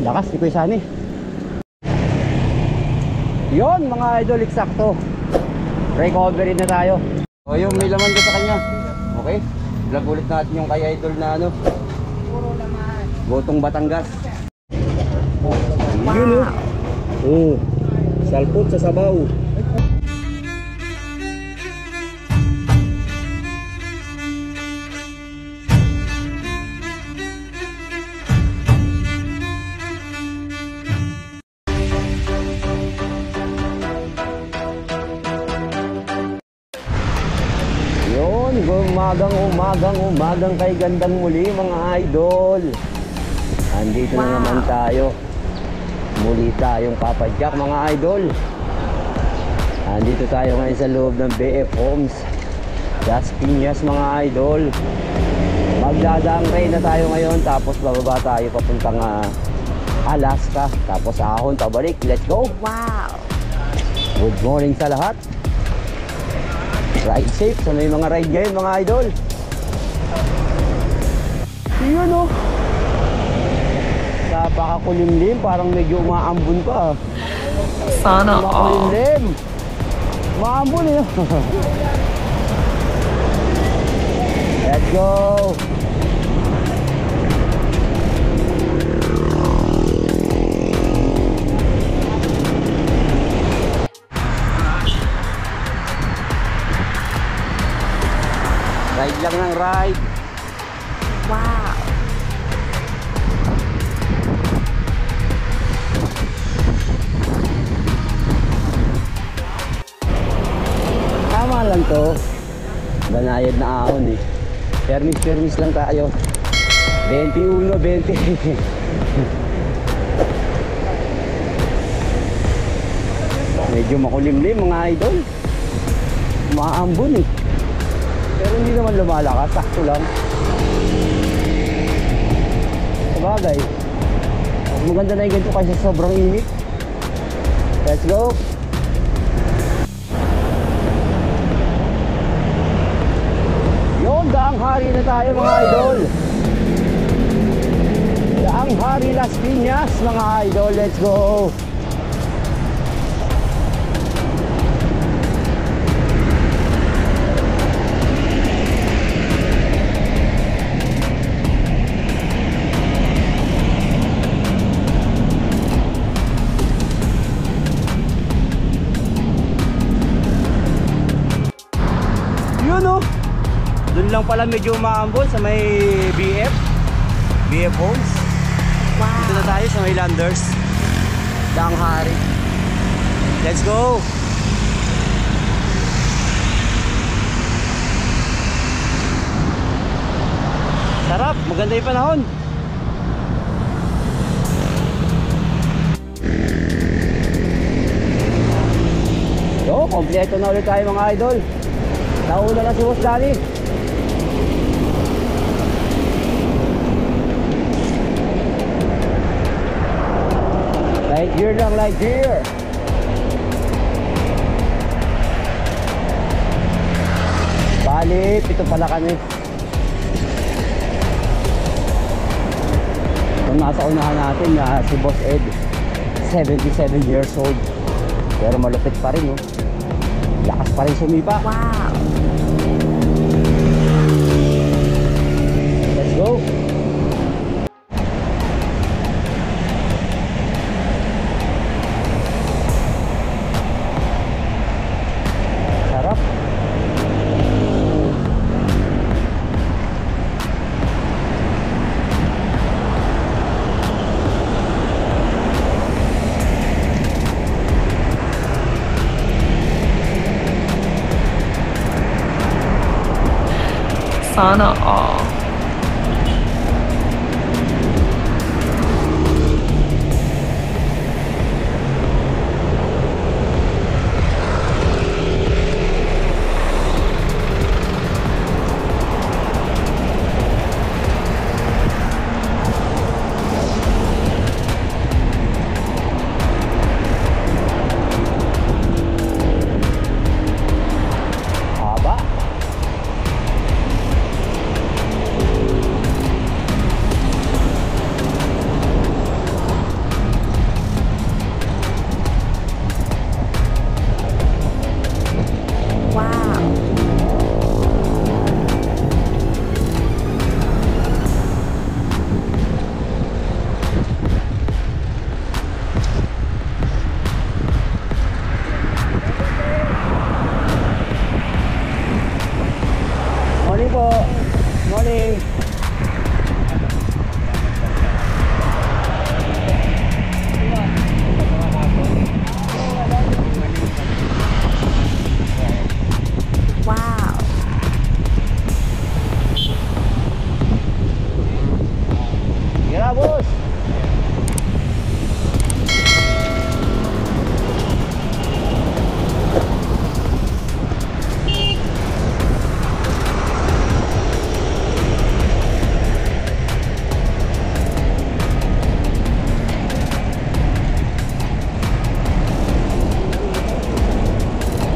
Lakas ni Kuya Sunny. Yon mga idol, eksakto. Recovery na tayo. O yung may laman ko sa kanya. Okay? Vlog ulit natin yung kay idol na ano. Puro laman. Gotong Batangas. Wow. Yun oh. Salpot sa sabaw. Umagang kay gandang muli mga idol. Andito na naman tayo. Muli tayong papadyak mga idol. Andito tayo ngayon sa loob ng BF Homes Las Piñas mga idol. Magdadaang rain na tayo ngayon. Tapos bababa tayo papuntang Alaska. Tapos ahon pabalik. Let's go. Wow. Good morning sa lahat. Ride safe sa may mga ride ngayon mga idol. Yun o. Napakakulimlim. Parang medyo umaambon pa. Sana all. Makulimlim. Umaambon eh. Let's go. Ride lang ng ride. Wow. Tama lang to. Banayad na ahon eh. Permis lang tayo. 21, 20. Medyo makulimlim mga idol. Maambon eh. Pero hindi naman lumalakas, sakto lang. Sabagay, mas maganda na yung ganito kasi sobrang init. Let's go. Yun, daang hari na tayo mga idol. Daang hari Las Piñas mga idol. Let's go. Doon lang pala medyo umaambon sa may BF Homes. Wow. Dito na tayo sa may Landers Daang Hari. Let's go. Sarap, maganda yung panahon. So, kompleto na ulit tayo mga idol. Nauna na si Boss Danny. Light gear lang, light gear. Bali, pito pala kami. Kung nasa unahan natin na si Boss Ed, 77 years old. Pero malupit pa rin, oh. Lakas pa rin sumipa. Wow. Let's go. Sarap. Sana all.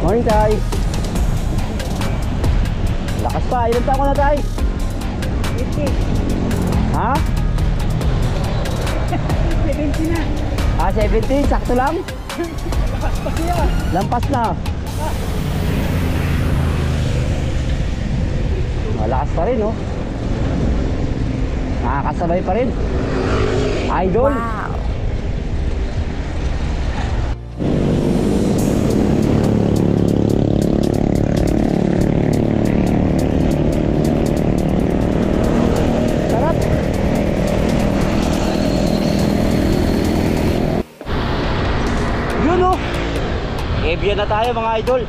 Morning, Tay. Lakas pa. Ilan taon ko na, Tay? 50. Ha? 70 na. 17. Sakto lang? Lakas pa siya. Lampas na. Malakas pa rin, oh. Nakakasabay pa rin. Idol. Wow. Sarap. Yun, oh. Ebya na tayo, mga idol.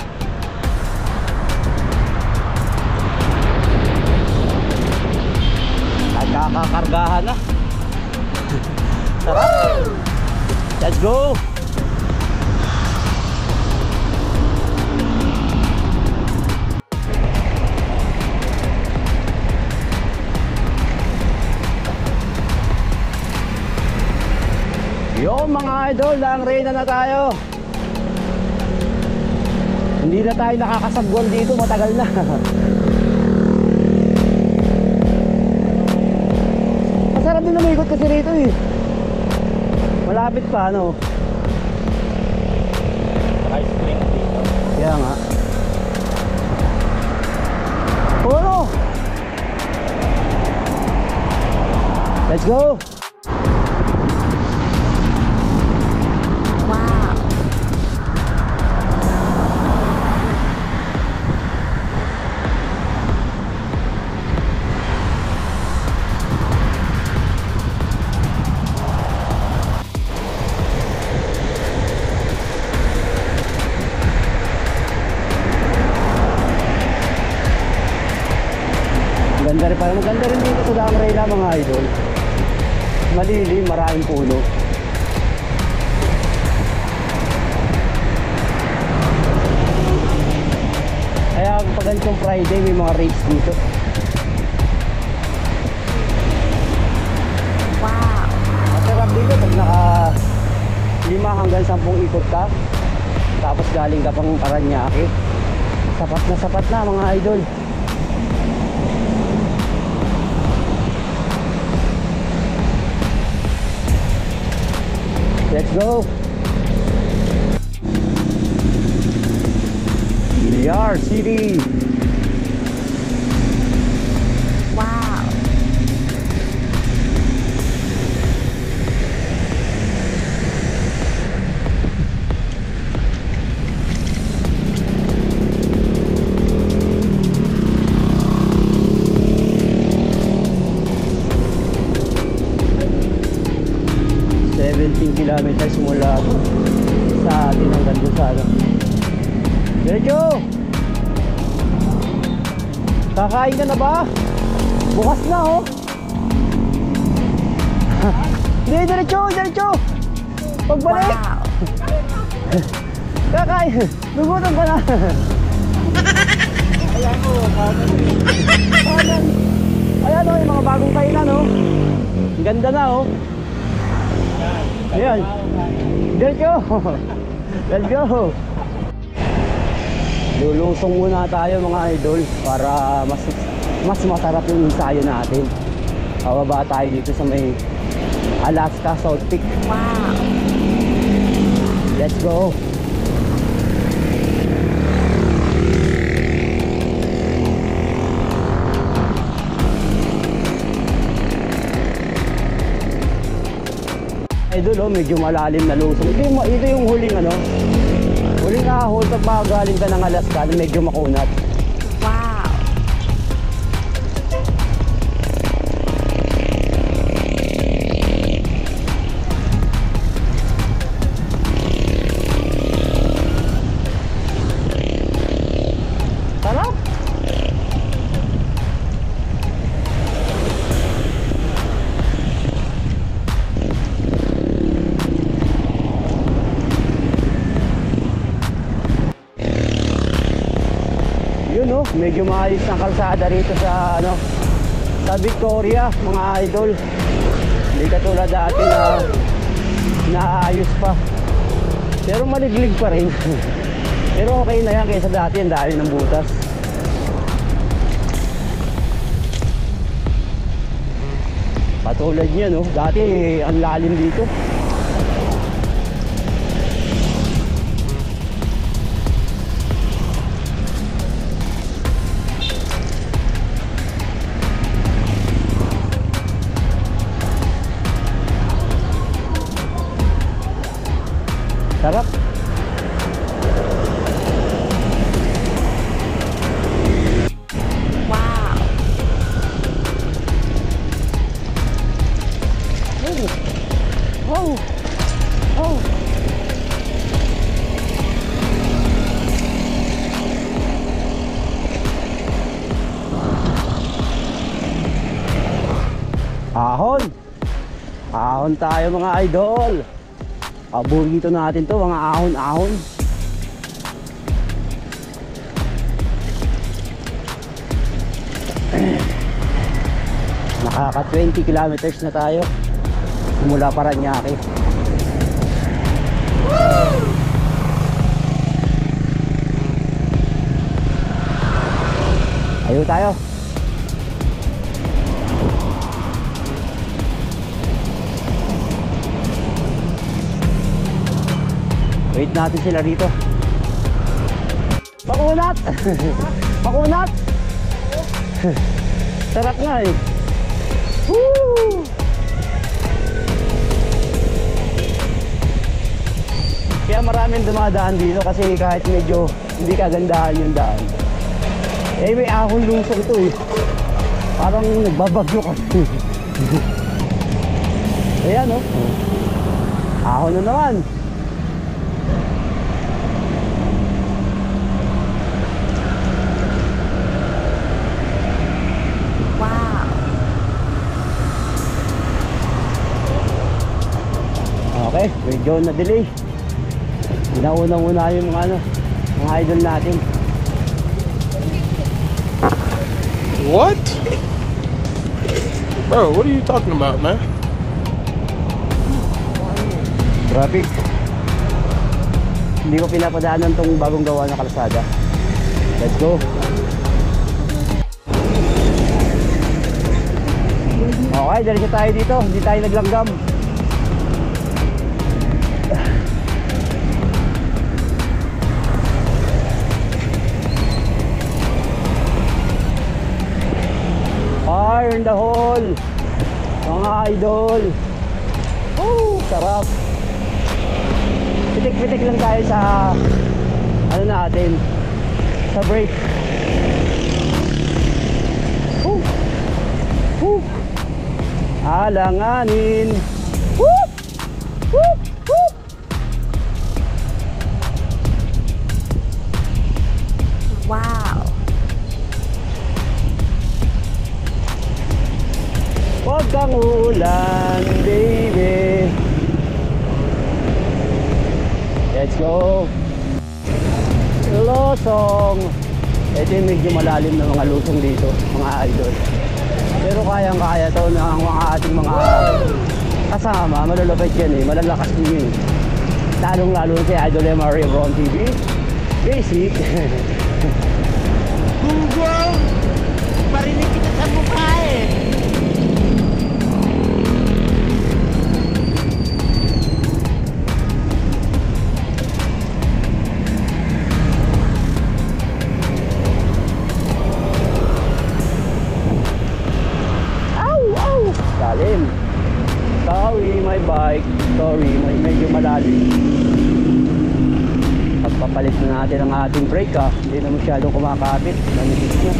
Nagkakakargahan na. Sarap. Let's go. Yo mga idol, Langrena na tayo. Hindi na tayo nakakasagwan dito, matagal na. Masarap din umikot kasi rito eh. Malapit pa, ano? Ice cream dito. Kaya nga. Puro! Let's go! Wow. Ganda rin pala. Maganda rin dito sa Langrena mga idol. Malilim, maraming puno. Kaya pag ganitong Friday may mga race dito. Wow. Masarap dito pag naka 5 hanggang 10 ikot ka. Tapos galing ka pang Paranaque. Sapat na mga idol. Let's go! Bilyar City! Wow. Kilometers mula sa atin hanggang doon sa ano. Diretso! Kakain ka na ba? Bukas na, oh! Hindi, diretso! Pagbalik! Wow. Kakain! Lugutom ka na! Ayan mo, Ayan, oh, yung mga bagong kainan, oh. Ang ganda na, oh. Ayan. Diretso! Let's go! Lulusong muna tayo mga idol para mas masarap yung ensayo natin. Bababa tayo dito sa may Alaska South Peak. Wow. Let's go! Idol, oh, medyo malalim na lusong. Ito yung huling ano. Huling ahon pag magaling ka ng Alaska, medyo makunat. Wow. Sarap! Yun, oh, medyo maayos ng kalsada rito sa ano, sa Victoria mga idol. Hindi katulad dati na naayos pa, pero maliglig pa rin. Pero okay na yan kaysa dati, ang dami ng butas. Patulad niya, no? Dati ang lalim dito. Sarap. Wow. Oh. Oh. Ahon. Ahon tayo mga idol. Paborito natin to, mga ahon-ahon. Nakaka 20 kilometers na tayo mula Paranaque. Ayaw tayo. Wait natin sila rito. Pakunat! Pakunat! Sarap nga eh. Woo! Kaya maraming dumadaan dito kasi kahit medyo hindi kagandahan yung daan. Eh may ahon lungsong ito eh. Parang nagbabagyo kasi. Ayan oh. Ahon na naman. Wow. Okay, medyo na-delay. Inaunang-una yung mga idol natin. What? Bro, what are you talking about, man? Traffic. Hindi ko pinapadaanan tong bagong gawa na kalsada. Let's go. Okay, diretso tayo dito. Hindi tayo naglanggam. Fire in the hole, mga idol. Oh, sarap. Pitik-pitik lang tayo sa ano natin, sa brake. Alanganin. Woo! Woo! Woo! Wow. Huwag kang ulan, baby. Let's go. Losong. Ito yung medyo malalim na mga lusong dito, mga idol. Pero kayang-kaya to ng mga ating mga kasama. Malalapit yan eh, malalakas din yun. Lalong-lalo si Idol MRA Ron TV. Basic. Google! Parinig kita sa mukha eh! Lalim. Sorry, my bike. Sorry, medyo malalim. Pagpapalit na natin ang ating brake hindi na masyadong kumakapit. Nanipis na.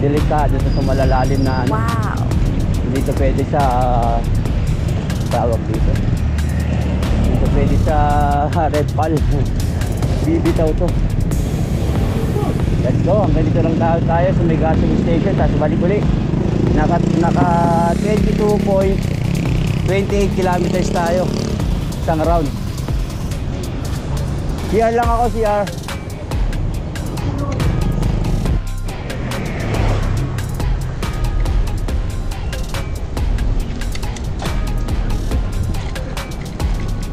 Delikado sa malalalim na ano. Wow. Hindi ito pwede sa tawag dito. Hindi ito pwede sa red pal. Bibitaw to. Let's go. Hanggang dito lang tayo sa may gasoline station. Tapos balik ulit. Naka 22.28 kilometers tayo isang round. CR lang ako, CR.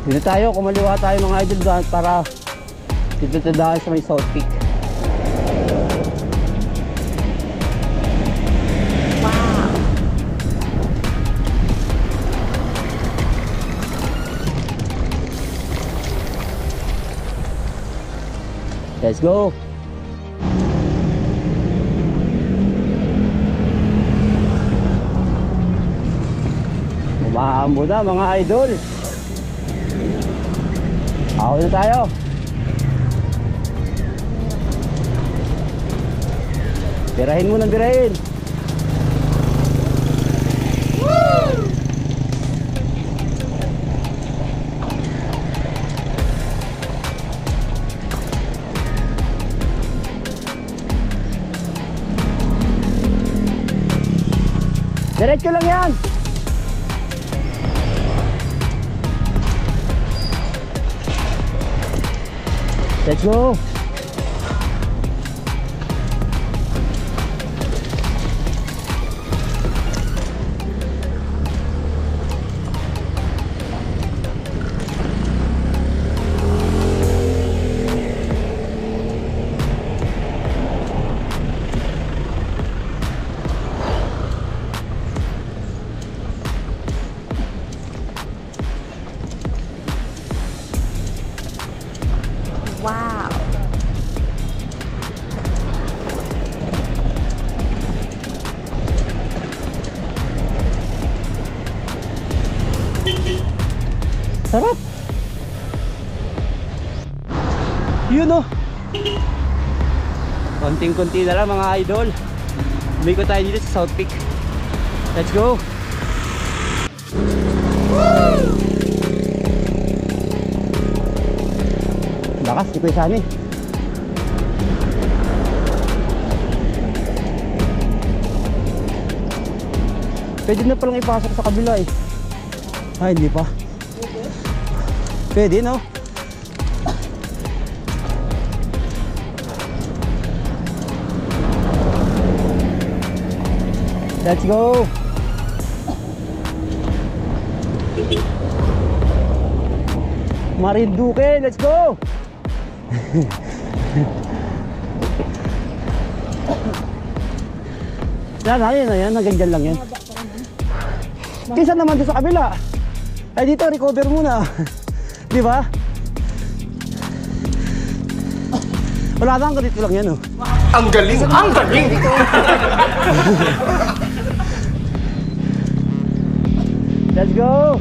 Dito tayo, kumaliwa tayo mga idol para Dito tayo sa may South Peak. Wow. Let's go. Umaambo na mga idol. Ako na tayo. Birahin mo ng birahin. Diretso lang yan. Let's go. Wow. Sarap. Yun oh. Konting-konti na lang mga idol. Umikot tayo dito sa South Peak. Let's go. Lakas, di ko isani. Pwede na palang ipasok sa kabila eh. Ay, hindi pa. Pwede, no? Let's go! Marinduque, let's go! Yan, hanggang dyan lang yan. Kaysa naman doon sa kabila. Ay dito, recover muna. Di ba? Wala na hanggang dito lang yan, oh. Ang galing! Ang galing! Let's go!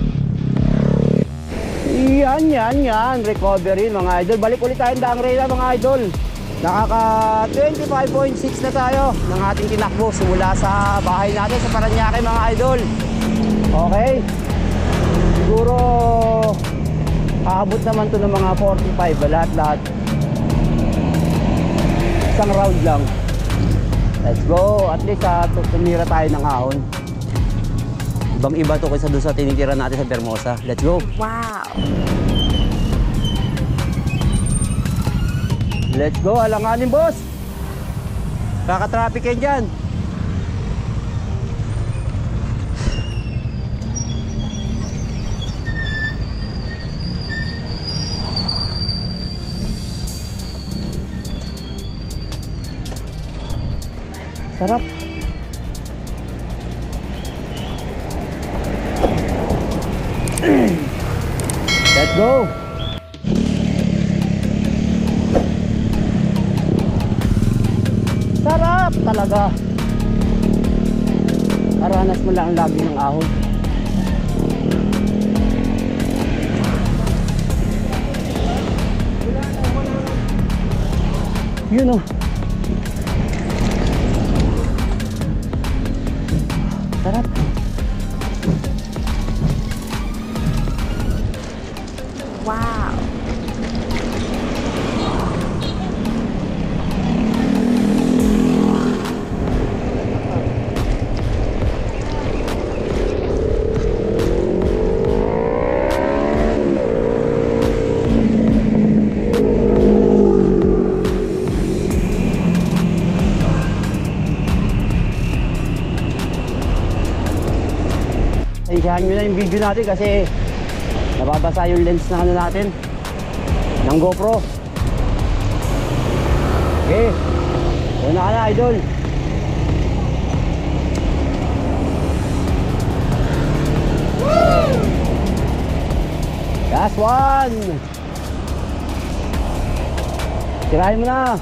Yan. Recovery mga idol. Balik ulit tayong Dangrela mga idol. Nakaka 25.6 na tayo ng ating tinakbo simula sa bahay natin sa Parañaque mga idol. Okay. Siguro aabot naman to ng mga 45 lahat. Isang round lang. Let's go. At least tumira tayo ng ahon. Ibang iba to kaysa doon sa tinitira natin sa Vermosa. Let's go. Wow. Let's go. Alanganin boss. Kaka-traffic yan dyan. Sarap. Let's go. Sarap talaga. Aranas mo lang lagi ng ahon. Yun oh. Sarap. Wow. Isahan nyo na yung video natin kasi nababasa yung lens na ano natin ng GoPro. Okay. Una ka na, idol. Last one. Tirahin mo na.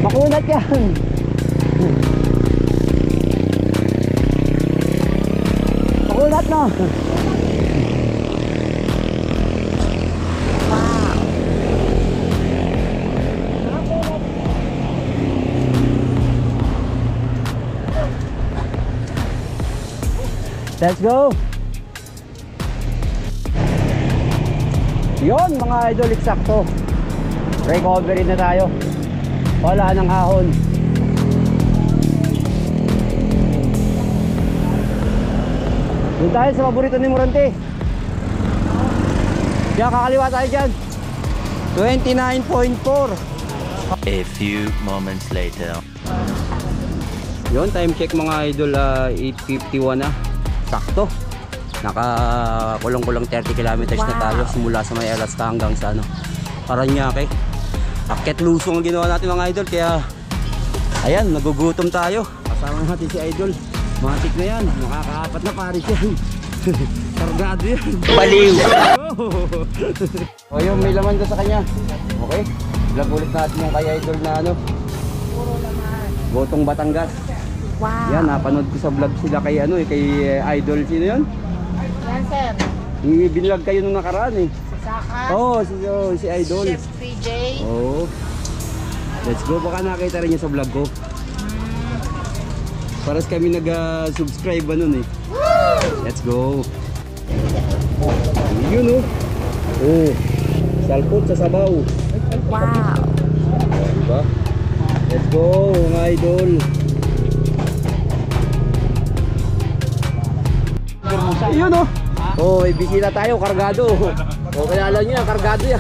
Makunat yan. Makunat na. Let's go. Yon mga idol, eksakto. Recovery na tayo. Wala nang ahon. Doon tayo sa paborito ni Morante. Diyan, kakaliwa tayo dyan. 29.4. A few moments later. Yun, time check mga idol, 8:51 na. Sakto. Nakakulong-kulong 30 kilometers na tayo simula sa may Alaska hanggang sa Paranaque. Akit lusong ang ginawa natin mga idol, kaya ayan, nagugutom tayo. Kasama natin si idol. Matik na yan, makakaapat na paris yan. Kargado yan. Baliw! O yun, may laman ka sa kanya. Okay, vlog ulit natin yung kay idol na Gotong Batangas. Wow. Yan, napanood ko sa vlog sila kay kay idol. Sino yun? Yan, sir. Binlog kayo nung nakaraan eh. Si Saka. Oo, si idol. Chef PJ. Oo. Let's go, baka nakita rin niya sa vlog ko. Paras kami nag-subscribe nun eh. Let's go. Yun oh. Salpot sa sabaw. Wow. Diba? Let's go mga idol. Yun oh. Oh, may bisita tayo, kargado. O, kilala niyo yan, kargado yan.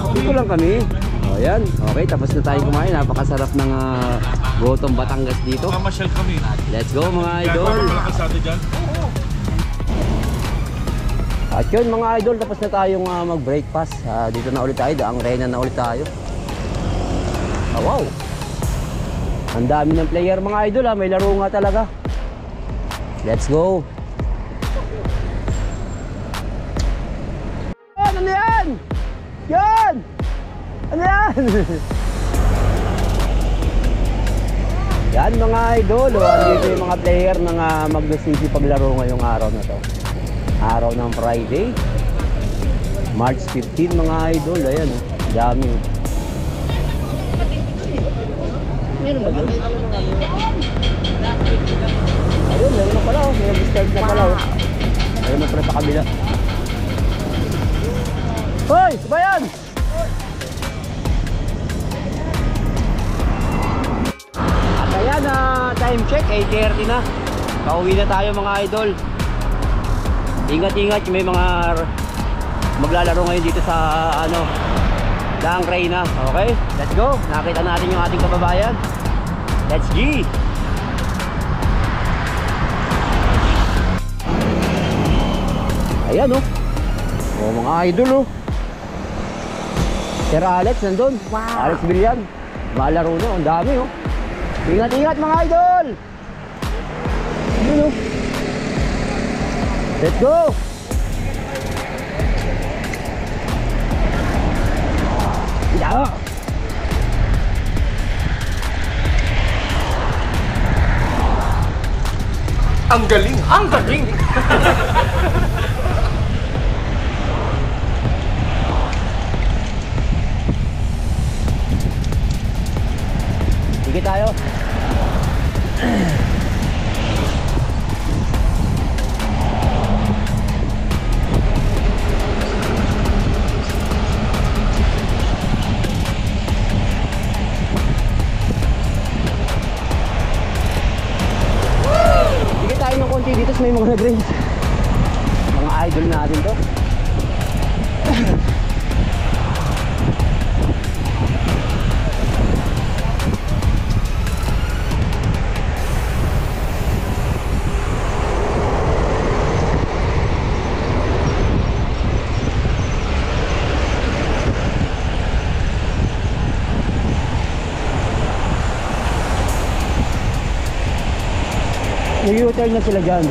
Dito lang kami. O, yan. Okay, tapos na tayo kumain. Napakasarap ng Gotong Batangas dito. Mamasyal kami. Let's go mga idol. Kalsada dyan. At yun mga idol, tapos na tayong mag-breakfast. Dito na ulit tayo, Daang Reyna na ulit tayo. Wow. Ang dami ng player mga idol, may laro nga talaga. Let's go. Ano yan? Yan! Ano yan? Yan mga idol, dito yung mga player na magsisisi paglaro ngayong araw na to. Araw ng Friday, March 15 mga idol. Ayan, dami. Ayun, meron na pala, may nag-start na pala. Ayun na pala sa kabila. Hoy, bayan! At ayan, time check, 8:30 na. Pauwi na tayo mga idol. Ingat-ingat, may mga maglalaro ngayon dito sa Daang Reyna. Okay, let's go. Nakita natin yung ating kababayan. Let's go. Ayan mga idol Sir Alex nandun. Wow. Alex Villan. Malaro na, ang dami Ingat-ingat mga idol. Yun Let's go. Yeah. Ang galing! Ang galing! Sige tayo. Sige tayo ng konti dito, may mga nag-race. Mga idol natin to. U-turn na sila dyan.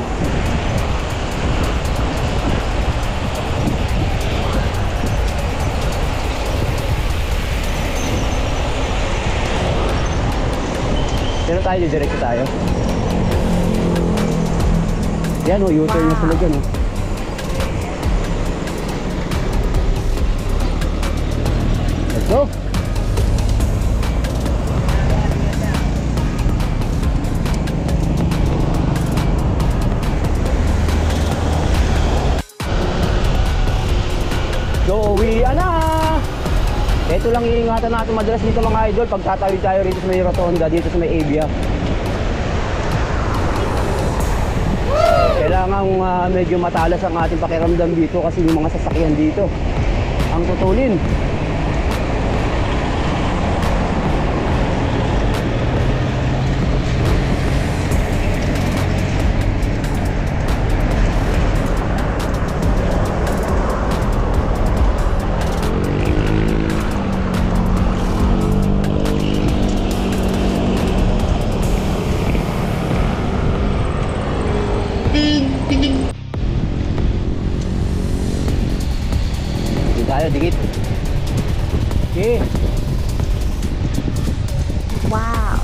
Sino tayo? Diretso tayo. Yan o, U-turn na sila dyan. Let's go! So, uwian na! Ito lang iingatan natin madalas dito mga idol pag tatawid tayo rito sa may rotonda, dito sa may Avia. Kailangan medyo matalas ang ating pakiramdam dito kasi yung mga sasakyan dito ang tutulin. Tayo, dikit. Okay. Wow.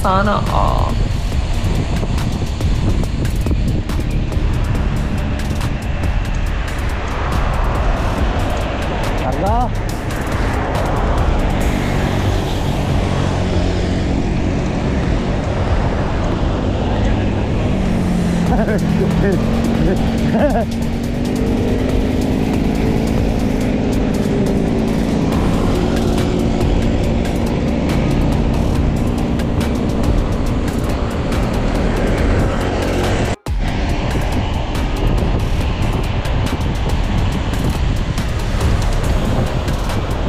Sana all. Karga.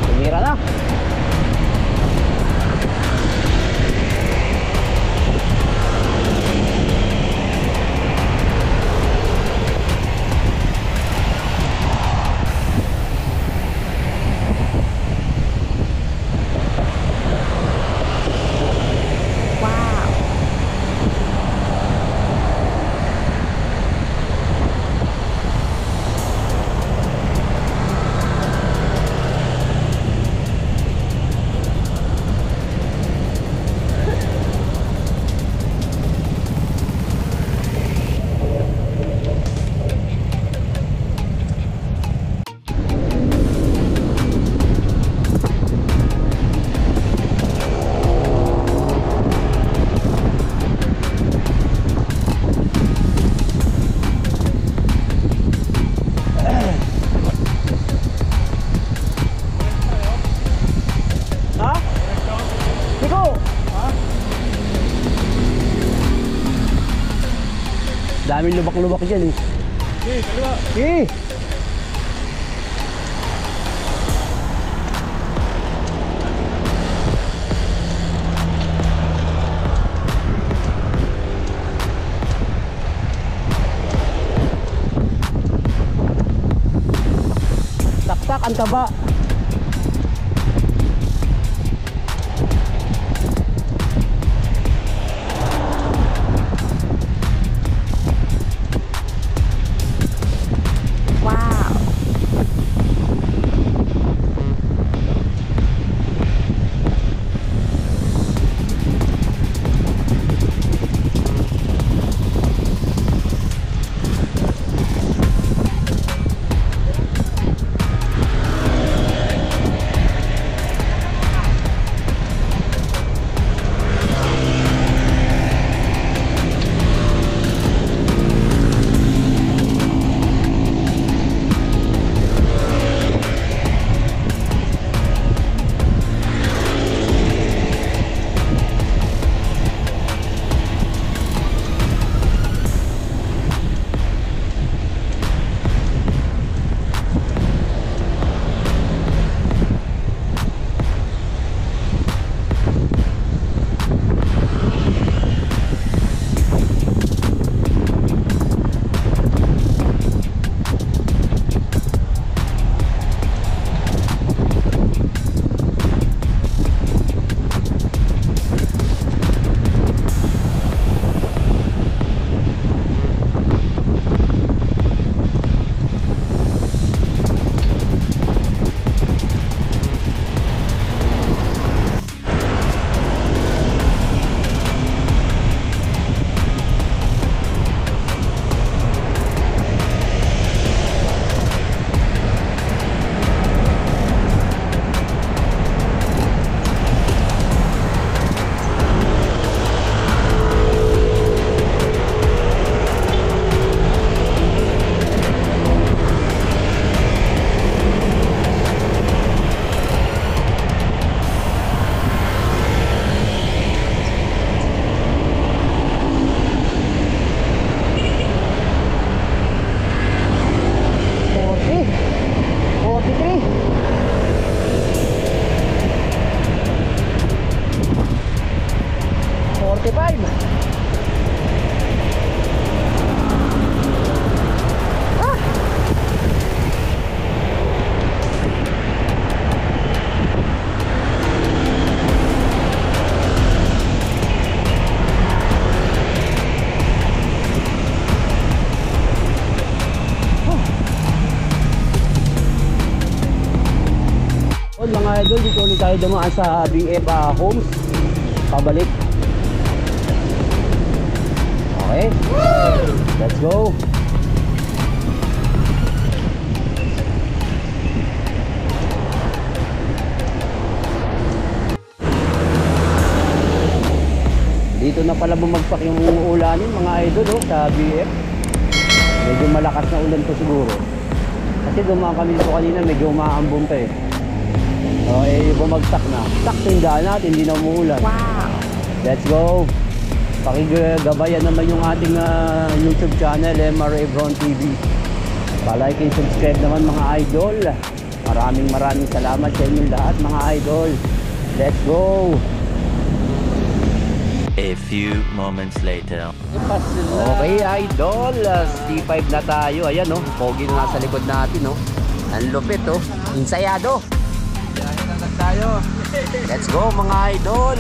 Tumira na. Wow. Ha? Tiko! Ha? Daming lubak-lubak dyan eh. kaliwa. Eh! Taktak ang taba. Wow. Mga idol, dito ulit tayo dumaan sa BF Homes. Pabalik. Okay. Let's go. Dito na pala bumagsak yung ulanin mga idol sa BF. Medyo malakas na ulan to siguro. Kasi dumaan kami dito kanina, medyo umaambon pa eh. Bumagsak na. Sakto yung daan natin, hindi na umuulan. Wow. Let's go. Pakigabayan naman yung ating YouTube channel, MR Ebron TV. Palike and subscribe naman mga idol. Maraming salamat sa inyo lahat mga idol. Let's go. A few moments later. Okay idol, C5 na tayo. Ayan oh, pogi na nasa likod natin oh. Ang lupit oh, insayado. Let's go mga idol.